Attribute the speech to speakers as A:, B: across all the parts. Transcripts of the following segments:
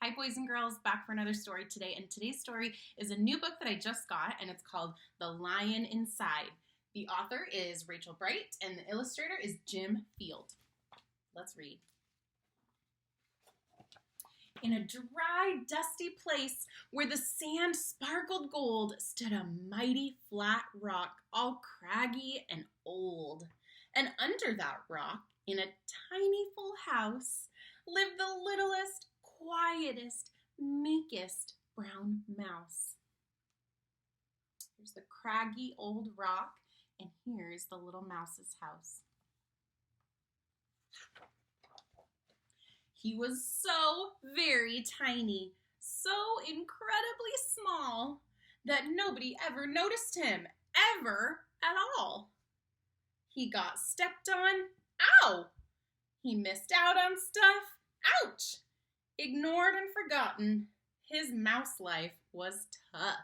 A: Hi boys and girls, back for another story today, and today's story is a new book that I just got, and it's called The Lion Inside. The author is Rachel Bright, and the illustrator is Jim Field. Let's read. In a dry, dusty place where the sand sparkled gold stood a mighty flat rock, all craggy and old. And under that rock, in a tiny full house, lived the littlest, quietest, meekest brown mouse. Here's the craggy old rock, and here's the little mouse's house. He was so very tiny, so incredibly small, that nobody ever noticed him, ever at all. He got stepped on, ow! He missed out on stuff, ouch! Ignored and forgotten, his mouse life was tough.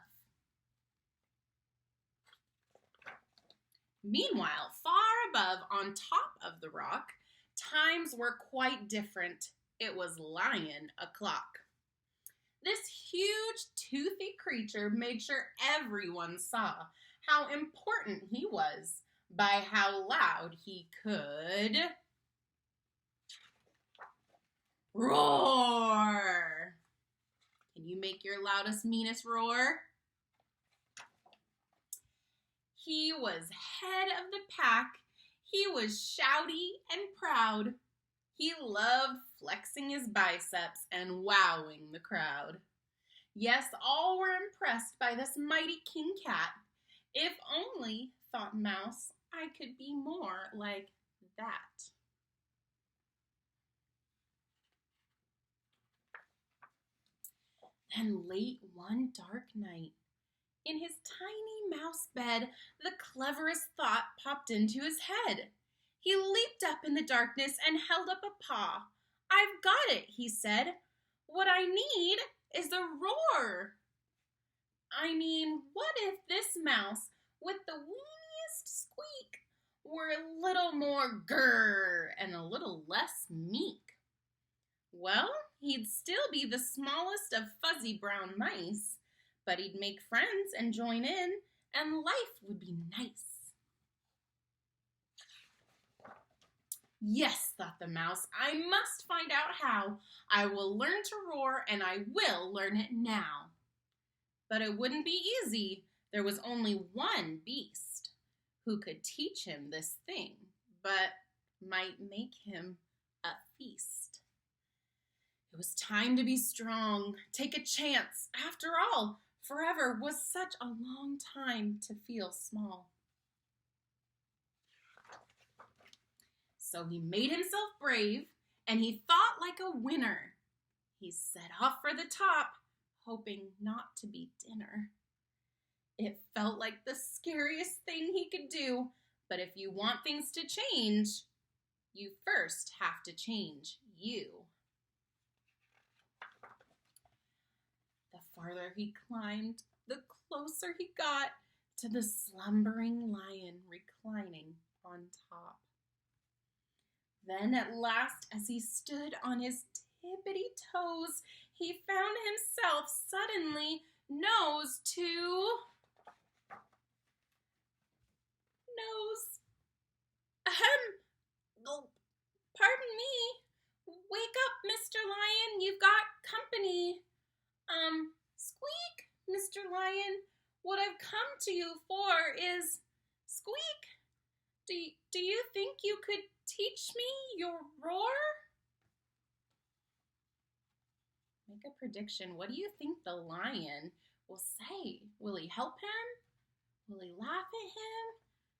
A: Meanwhile, far above, on top of the rock, times were quite different. It was lion o'clock. This huge, toothy creature made sure everyone saw how important he was by how loud he could roar. Can you make your loudest, meanest roar? He was head of the pack. He was shouty and proud. He loved flexing his biceps and wowing the crowd. Yes, all were impressed by this mighty king cat. If only, thought Mouse, I could be more like that. Then late one dark night, in his tiny mouse bed, the cleverest thought popped into his head. He leaped up in the darkness and held up a paw. I've got it, he said. What I need is the roar. I mean, what if this mouse, with the weeniest squeak, were a little more grrr and a little less meek? Well, he'd still be the smallest of fuzzy brown mice, but he'd make friends and join in, and life would be nice. Yes, thought the mouse, I must find out how. I will learn to roar, and I will learn it now. But it wouldn't be easy. There was only one beast who could teach him this thing, but might make him a feast. It was time to be strong, take a chance. After all, forever was such a long time to feel small. So he made himself brave, and he thought like a winner. He set off for the top, hoping not to be dinner. It felt like the scariest thing he could do, but if you want things to change, you first have to change you. The farther he climbed, the closer he got to the slumbering lion reclining on top. Then at last, as he stood on his tippity toes, he found himself suddenly nose to nose. Pardon me. Wake up, Mr. Lion. You've got company. Squeak, Mr. Lion. What I've come to you for is squeak. Do you think you could teach me your roar? Make a prediction. What do you think the lion will say? Will he help him? Will he laugh at him?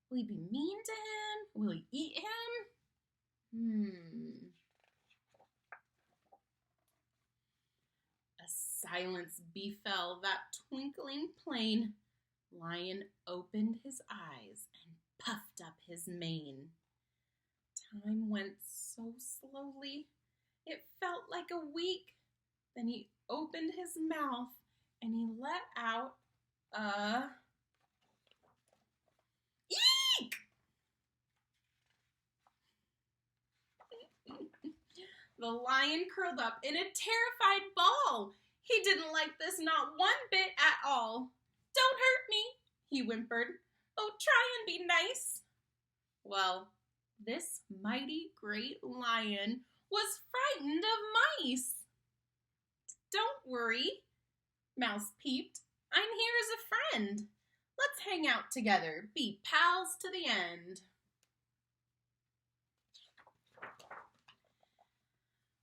A: Will he be mean to him? Will he eat him? A silence befell that twinkling plain. Lion opened his eyes and puffed up his mane. Time went so slowly, it felt like a week. Then he opened his mouth and he let out a eek! The lion curled up in a terrified ball. He didn't like this not one bit at all. "Don't hurt me," he whimpered. "Oh, try and be nice." Well, this mighty great lion was frightened of mice. "Don't worry," Mouse peeped. "I'm here as a friend. Let's hang out together, be pals to the end."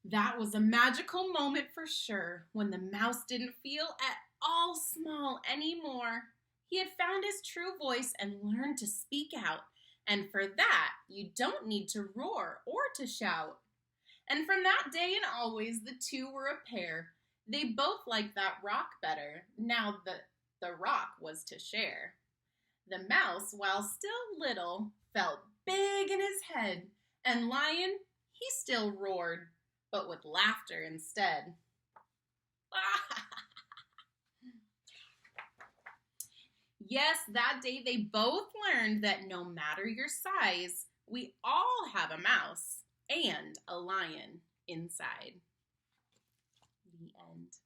A: That was a magical moment for sure, when the mouse didn't feel at all small anymore. He had found his true voice and learned to speak out, and for that, you don't need to roar or to shout. And from that day and always, the two were a pair. They both liked that rock better, now that the rock was to share. The mouse, while still little, felt big in his head, and Lion, he still roared, but with laughter instead. Yes, that day they both learned that no matter your size, we all have a mouse and a lion inside. The end.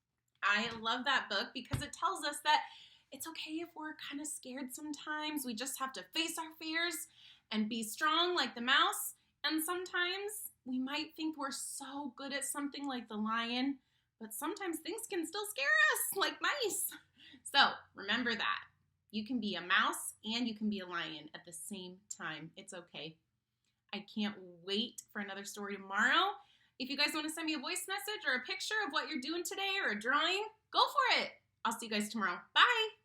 A: I love that book because it tells us that it's okay if we're kind of scared sometimes. We just have to face our fears and be strong like the mouse. And sometimes we might think we're so good at something like the lion, but sometimes things can still scare us like mice. So remember that. You can be a mouse and you can be a lion at the same time. It's okay. I can't wait for another story tomorrow. If you guys want to send me a voice message or a picture of what you're doing today or a drawing, go for it. I'll see you guys tomorrow. Bye.